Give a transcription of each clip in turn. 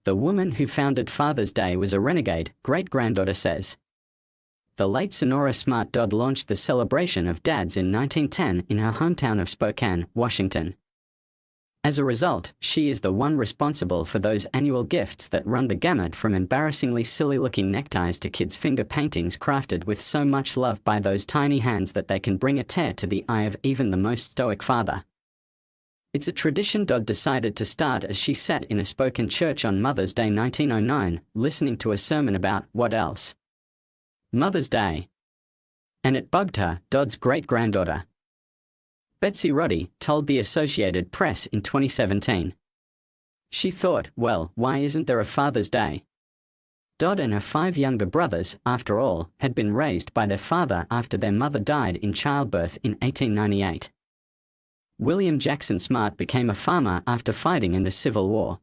The woman who founded Father's Day was a renegade, great-granddaughter says. The late Sonora Smart Dodd launched the celebration of dads in 1910 in her hometown of Spokane, Washington. As a result, she is the one responsible for those annual gifts that run the gamut from embarrassingly silly-looking neckties to kids' finger paintings crafted with so much love by those tiny hands that they can bring a tear to the eye of even the most stoic father. It's a tradition Dodd decided to start as she sat in a Spokane church on Mother's Day 1909, listening to a sermon about, what else? Mother's Day. And it bugged her, Dodd's great-granddaughter. Betsy Roddy told the Associated Press in 2017. She thought, well, why isn't there a Father's Day? Dodd and her 5 younger brothers, after all, had been raised by their father after their mother died in childbirth in 1898. William Jackson Smart became a farmer after fighting in the Civil War.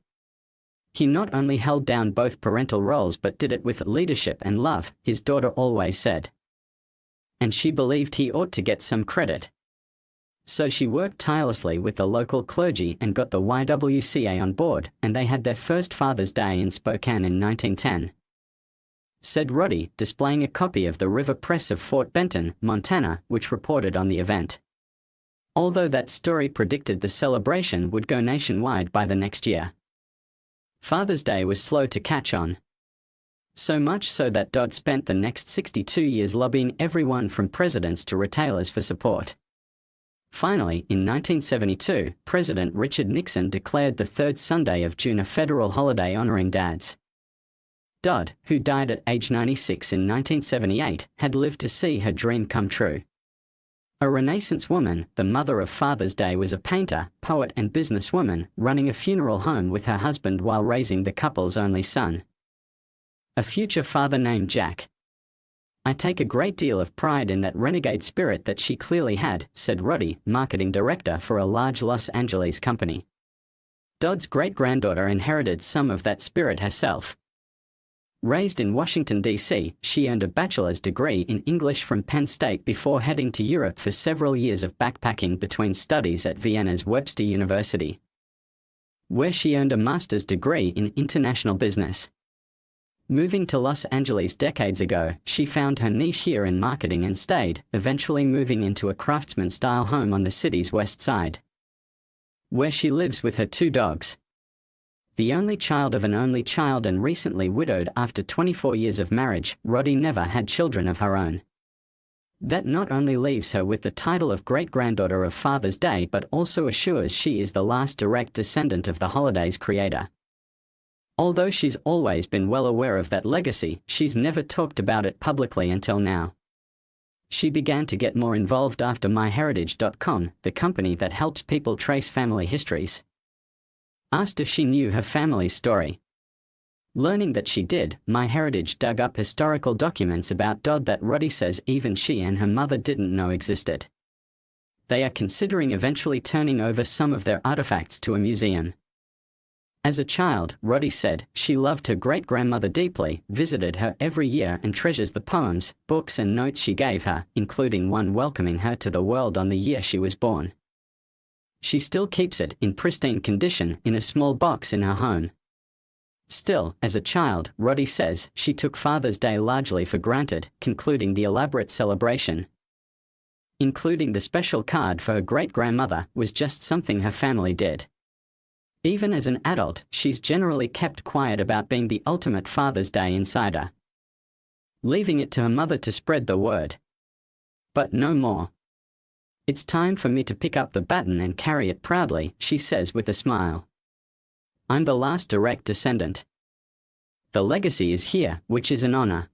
He not only held down both parental roles but did it with leadership and love, his daughter always said. And she believed he ought to get some credit. So she worked tirelessly with the local clergy and got the YWCA on board, and they had their first Father's Day in Spokane in 1910. Said Roddy, displaying a copy of the River Press of Fort Benton, Montana, which reported on the event. Although that story predicted the celebration would go nationwide by the next year. Father's Day was slow to catch on. So much so that Dodd spent the next 62 years lobbying everyone from presidents to retailers for support. Finally, in 1972, President Richard Nixon declared the third Sunday of June a federal holiday honoring dads. Dodd, who died at age 96 in 1978, had lived to see her dream come true. A Renaissance woman, the mother of Father's Day was a painter, poet and businesswoman, running a funeral home with her husband while raising the couple's only son. A future father named Jack. I take a great deal of pride in that renegade spirit that she clearly had, said Roddy, marketing director for a large Los Angeles company. Dodd's great-granddaughter inherited some of that spirit herself. Raised in Washington, D.C., she earned a bachelor's degree in English from Penn State before heading to Europe for several years of backpacking between studies at Vienna's Webster University, where she earned a master's degree in international business. Moving to Los Angeles decades ago, she found her niche here in marketing and stayed, eventually moving into a craftsman-style home on the city's west side, where she lives with her 2 dogs. The only child of an only child and recently widowed after 24 years of marriage, Roddy never had children of her own. That not only leaves her with the title of great-granddaughter of Father's Day but also assures she is the last direct descendant of the holiday's creator. Although she's always been well aware of that legacy, she's never talked about it publicly until now. She began to get more involved after MyHeritage.com, the company that helps people trace family histories. Asked if she knew her family's story. Learning that she did, MyHeritage dug up historical documents about Dodd that Roddy says even she and her mother didn't know existed. They are considering eventually turning over some of their artifacts to a museum. As a child, Roddy said, she loved her great-grandmother deeply, visited her every year and treasures the poems, books and notes she gave her, including one welcoming her to the world on the year she was born. She still keeps it, in pristine condition, in a small box in her home. Still, as a child, Roddy says, she took Father's Day largely for granted, concluding the elaborate celebration, including the special card for her great-grandmother, was just something her family did. Even as an adult, she's generally kept quiet about being the ultimate Father's Day insider, leaving it to her mother to spread the word. But no more. It's time for me to pick up the baton and carry it proudly, she says with a smile. I'm the last direct descendant. The legacy is here, which is an honor.